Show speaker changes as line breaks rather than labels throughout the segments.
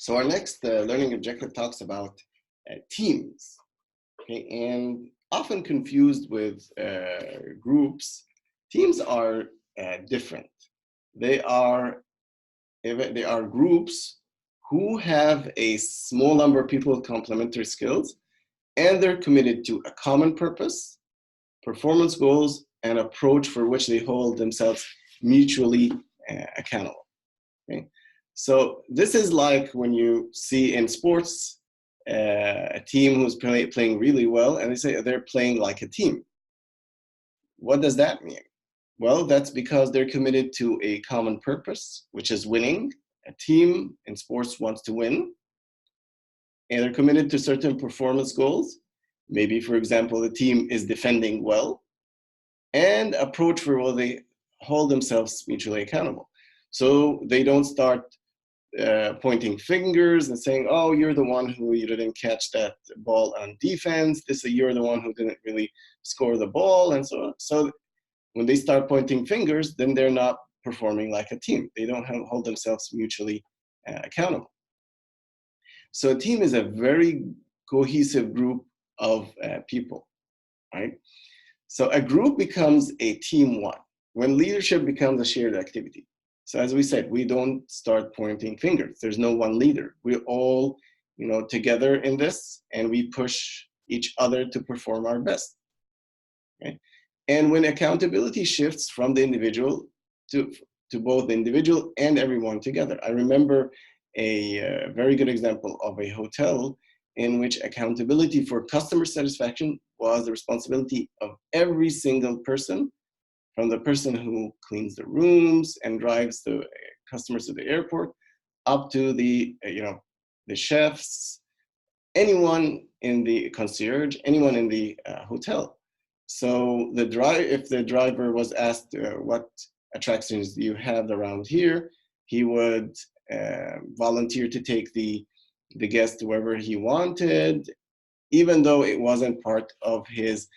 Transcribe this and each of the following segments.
So our next learning objective talks about teams, okay? And often confused with groups. Teams are different. They are groups who have a small number of people with complementary skills, and they're committed to a common purpose, performance goals, and approach for which they hold themselves mutually accountable. Okay? So this is like when you see in sports a team who's playing really well, and they say they're playing like a team. What does that mean? Well, that's because they're committed to a common purpose, which is winning. A team in sports wants to win, and they're committed to certain performance goals. Maybe, for example, the team is defending well, and approach for will they hold themselves mutually accountable. So they don't start pointing fingers and saying, oh, you're the one who you didn't catch that ball on defense. You're the one who didn't really score the ball, and so on. So when they start pointing fingers, then they're not performing like a team. They don't hold themselves mutually accountable. So a team is a very cohesive group of people, right? So a group becomes a team one when leadership becomes a shared activity. So as we said, we don't start pointing fingers. There's no one leader. We're all, together in this, and we push each other to perform our best. Okay? And when accountability shifts from the individual to both the individual and everyone together. I remember a very good example of a hotel in which accountability for customer satisfaction was the responsibility of every single person, from the person who cleans the rooms and drives the customers to the airport, up to the chefs, anyone in the concierge, anyone in the hotel. So if the driver was asked what attractions do you have around here, he would volunteer to take the guest wherever he wanted, even though it wasn't part of his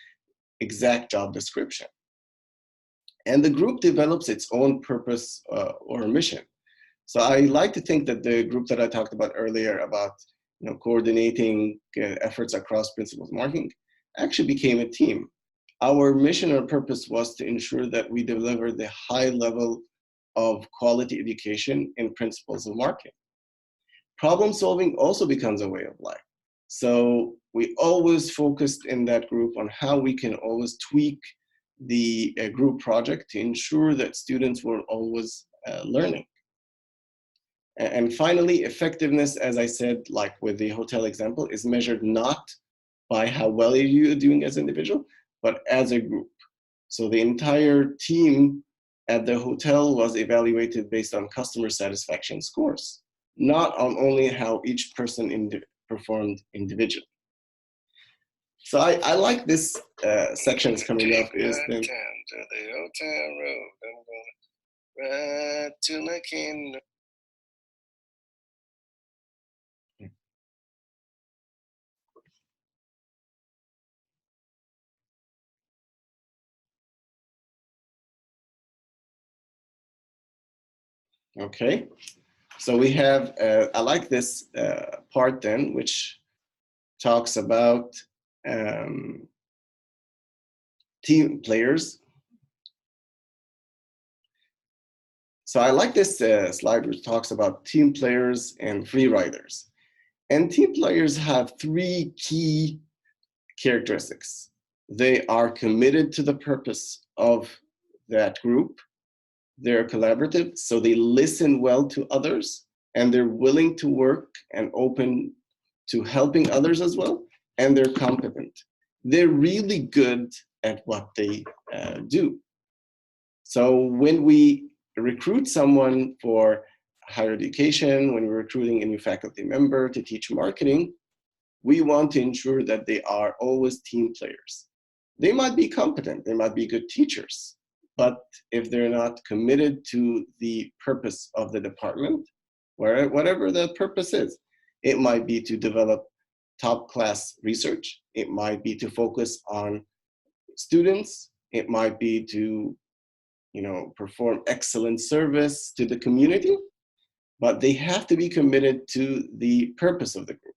exact job description. And the group develops its own purpose or mission. So I like to think that the group that I talked about earlier about coordinating efforts across principles marketing actually became a team. Our mission or purpose was to ensure that we deliver the high level of quality education in principles of marketing. Problem solving also becomes a way of life. So we always focused in that group on how we can always tweak the group project to ensure that students were always learning. And finally, effectiveness, as I said, like with the hotel example, is measured not by how well you're doing as an individual, but as a group. So the entire team at the hotel was evaluated based on customer satisfaction scores, not on only how each person performed individually. So I like this section is coming up. Is the to the old town road, I'm gonna ride to my kingdom. Okay, so we have, I like this part then, which talks about team players. So I like this slide which talks about team players and free riders. And team players have three key characteristics. They are committed to the purpose of that group. They're collaborative, so they listen well to others, and they're willing to work and open to helping others as well, and they're competent. They're really good at what they do. So when we recruit someone for higher education, when we're recruiting a new faculty member to teach marketing, we want to ensure that they are always team players. They might be competent, they might be good teachers, but if they're not committed to the purpose of the department, whatever that purpose is, it might be to develop top-class research, it might be to focus on students, it might be to perform excellent service to the community. but they have to be committed to the purpose of the group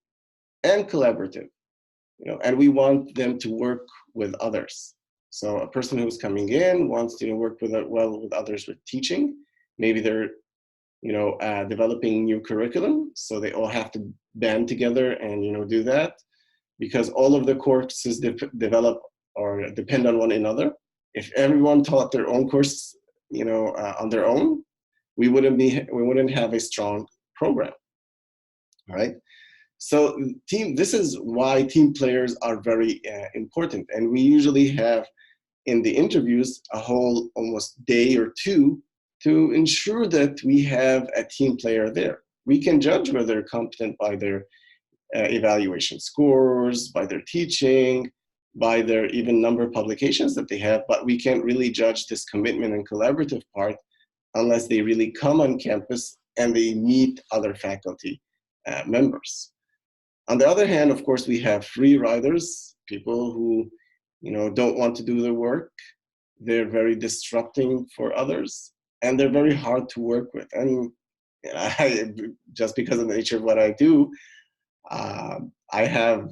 and collaborative, and we want them to work with others. So a person who's coming in wants to work with others with teaching. Maybe they're developing new curriculum, so they all have to band together and do that, because all of the courses develop or depend on one another. If everyone taught their own course, on their own, we wouldn't have a strong program, right? So this is why team players are very important, and we usually have in the interviews a whole almost day or two to ensure that we have a team player there. We can judge whether they're competent by their evaluation scores, by their teaching, by their even number of publications that they have, but we can't really judge this commitment and collaborative part unless they really come on campus and they meet other faculty members. On the other hand, of course, we have free riders, people who don't want to do the work. They're very disrupting for others, and they're very hard to work with. And just because of the nature of what I do, I have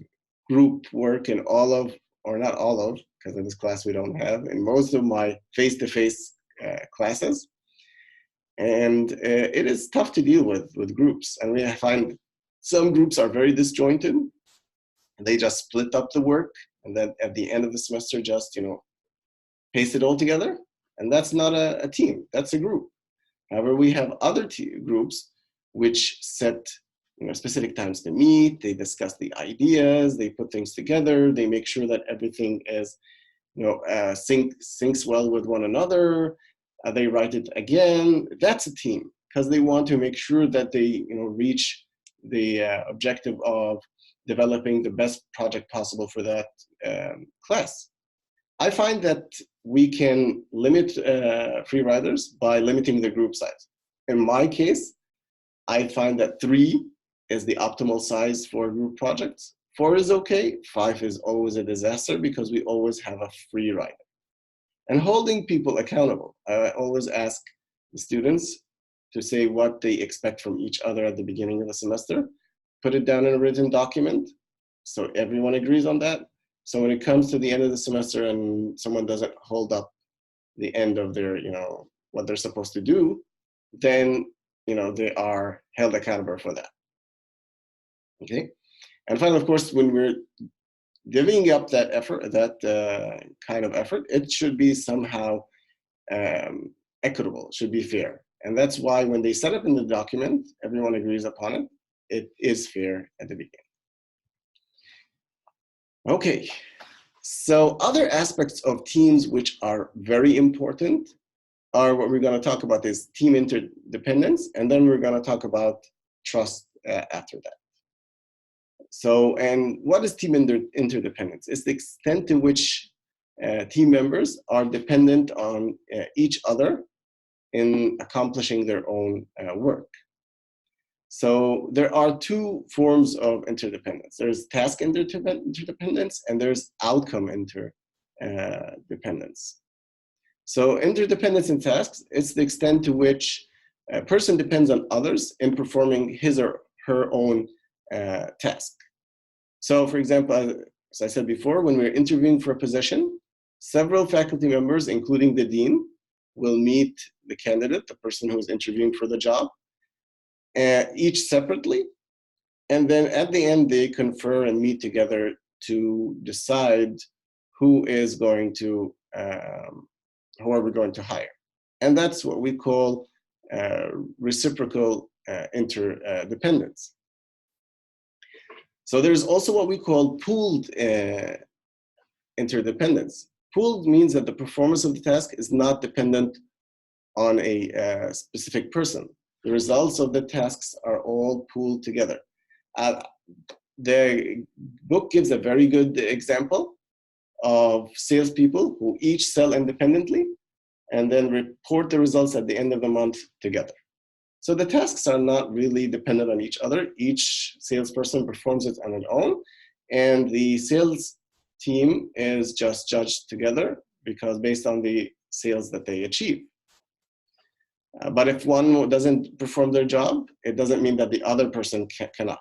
group work in all of, or not all of, because in this class we don't have, in most of my face-to-face classes. And it is tough to deal with groups. And we find some groups are very disjointed. They just split up the work, and then at the end of the semester, just paste it all together. And that's not a team, that's a group. However, we have other groups which set specific times to meet, they discuss the ideas, they put things together, they make sure that everything is syncs well with one another, they write it again. That's a team, because they want to make sure that they reach the objective of developing the best project possible for that class. I find that we can limit free riders by limiting the group size. In my case, I find that 3 is the optimal size for group projects. 4 is okay, 5 is always a disaster because we always have a free rider. And holding people accountable. I always ask the students to say what they expect from each other at the beginning of the semester, put it down in a written document so everyone agrees on that. So when it comes to the end of the semester and someone doesn't hold up the end of their, what they're supposed to do, then, they are held accountable for that. Okay. And finally, of course, when we're divvying up that effort, that kind of effort, it should be somehow equitable, it should be fair. And that's why when they set up in the document, everyone agrees upon it, it is fair at the beginning. Okay, so other aspects of teams which are very important are what we're going to talk about is team interdependence, and then we're going to talk about trust after that. So, and what is team interdependence? It's the extent to which team members are dependent on each other in accomplishing their own work. So there are 2 forms of interdependence. There's task interdependence and there's outcome interdependence. So interdependence in tasks, it's the extent to which a person depends on others in performing his or her own task. So for example, as I said before, when we're interviewing for a position, several faculty members, including the dean, will meet the candidate, the person who's interviewing for the job, each separately. And then at the end, they confer and meet together to decide who is going to, who are we going to hire. And that's what we call reciprocal interdependence. So there's also what we call pooled interdependence. Pooled means that the performance of the task is not dependent on a specific person. The results of the tasks are all pooled together. The book gives a very good example of salespeople who each sell independently and then report the results at the end of the month together. So the tasks are not really dependent on each other. Each salesperson performs it on its own, and the sales team is just judged together because based on the sales that they achieve. But if one doesn't perform their job, it doesn't mean that the other person cannot.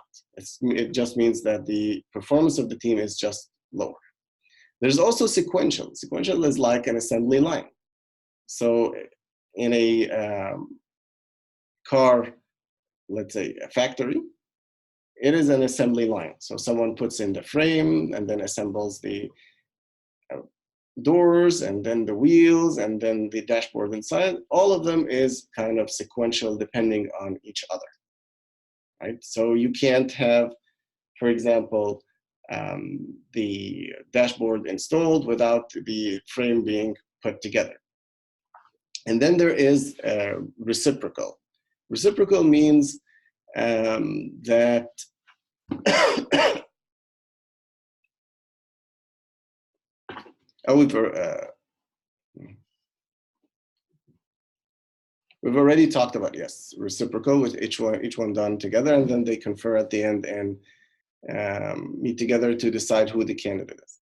It just means that the performance of the team is just lower. There's also sequential. Sequential is like an assembly line. So in a car, let's say a factory, it is an assembly line. So someone puts in the frame and then assembles the doors and then the wheels and then the dashboard inside. All of them is kind of sequential depending on each other, right? So you can't have, for example, the dashboard installed without the frame being put together. And then there is reciprocal. Reciprocal means that we've already talked about, yes, reciprocal, with each one done together, and then they confer at the end and meet together to decide who the candidate is.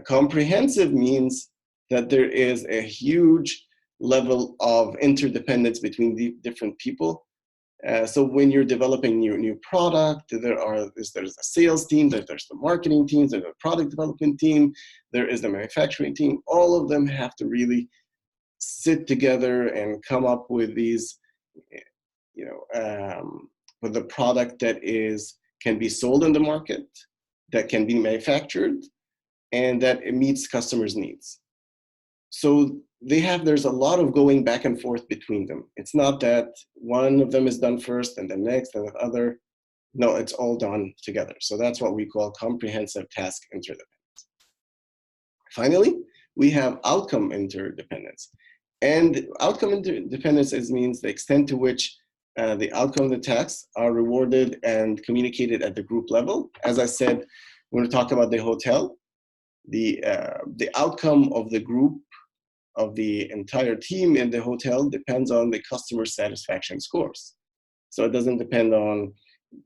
Comprehensive means that there is a huge level of interdependence between the different people. So when you're developing new product, there's a sales team, there's the marketing teams, there's a product development team, there is the manufacturing team. All of them have to really sit together and come up with these, with a product that can be sold in the market, that can be manufactured, and that it meets customers' needs. So there's a lot of going back and forth between them. It's not that one of them is done first and then next and the other. No, it's all done together. So that's what we call comprehensive task interdependence. Finally, we have outcome interdependence. And outcome interdependence means the extent to which the outcome of the tasks are rewarded and communicated at the group level. As I said, when we talk about the hotel, the outcome of the group, of the entire team in the hotel, depends on the customer satisfaction scores. So it doesn't depend on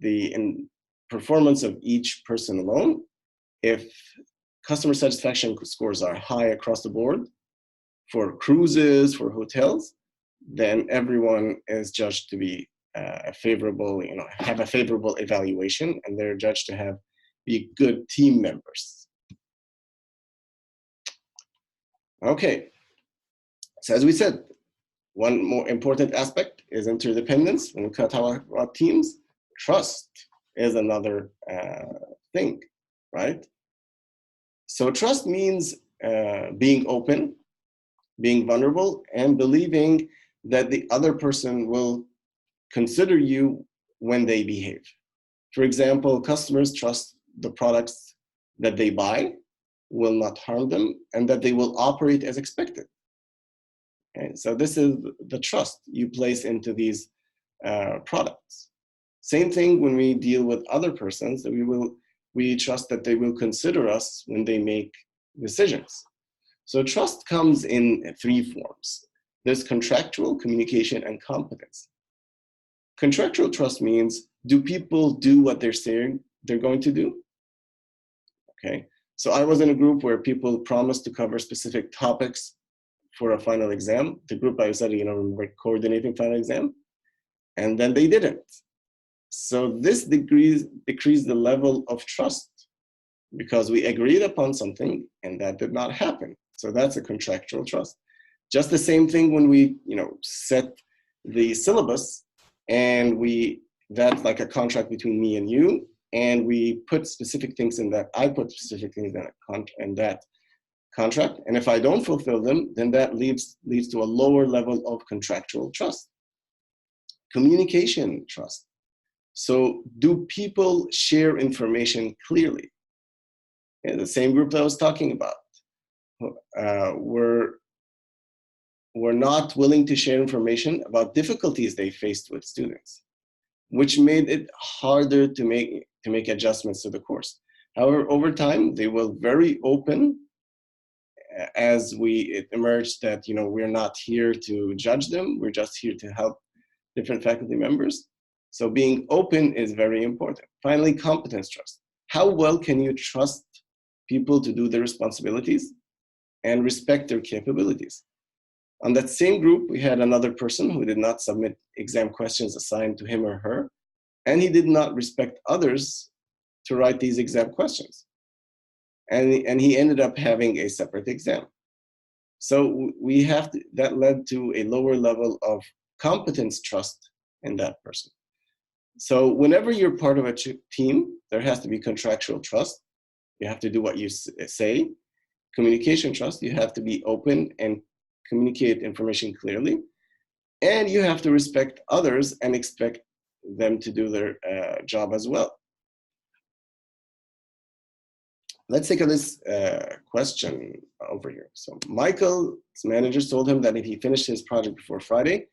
the performance of each person alone. If customer satisfaction scores are high across the board for cruises, for hotels, then everyone is judged to be have a favorable evaluation, and they're judged to be good team members. Okay. So as we said, one more important aspect is interdependence. When we talk about teams, trust is another thing, right? So trust means being open, being vulnerable, and believing that the other person will consider you when they behave. For example, customers trust the products that they buy will not harm them and that they will operate as expected. Okay, so this is the trust you place into these products. Same thing when we deal with other persons, that we trust that they will consider us when they make decisions. So trust comes in three forms. There's contractual, communication, and competence. Contractual trust means, do people do what they're saying they're going to do? Okay, so I was in a group where people promised to cover specific topics for a final exam. The group I studied, we're coordinating final exam, and then they didn't. So this decreased the level of trust because we agreed upon something and that did not happen. So that's a contractual trust. Just the same thing when we, set the syllabus, and that's like a contract between me and you, and we put specific things in that. I put specific things in that contract, and if I don't fulfill them, then that leads to a lower level of contractual trust. Communication trust. So do people share information clearly? And the same group that I was talking about, were not willing to share information about difficulties they faced with students, which made it harder to make adjustments to the course. However, over time, they were very open as it emerged that we're not here to judge them, we're just here to help different faculty members. So being open is very important. Finally, competence trust. How well can you trust people to do their responsibilities and respect their capabilities? On that same group, we had another person who did not submit exam questions assigned to him or her, and he did not respect others to write these exam questions. And he ended up having a separate exam. So that led to a lower level of competence trust in that person. So whenever you're part of a team, there has to be contractual trust. You have to do what you say. Communication trust, you have to be open and communicate information clearly. And you have to respect others and expect them to do their job as well. Let's take this question over here. So Michael's managers told him that if he finished his project before Friday,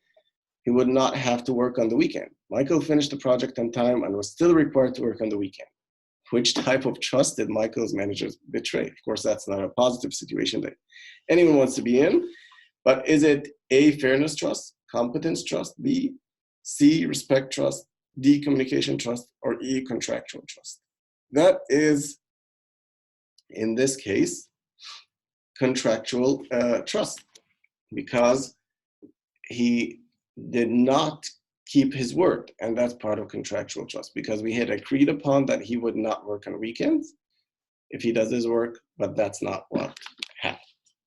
he would not have to work on the weekend. Michael finished the project on time and was still required to work on the weekend. Which type of trust did Michael's managers betray? Of course, that's not a positive situation that anyone wants to be in, but is it A, fairness trust, competence trust, B, C, respect trust, D, communication trust, or E, contractual trust? That is, in this case, contractual trust, because he did not keep his word, and that's part of contractual trust, because we had agreed upon that he would not work on weekends if he does his work, but that's not what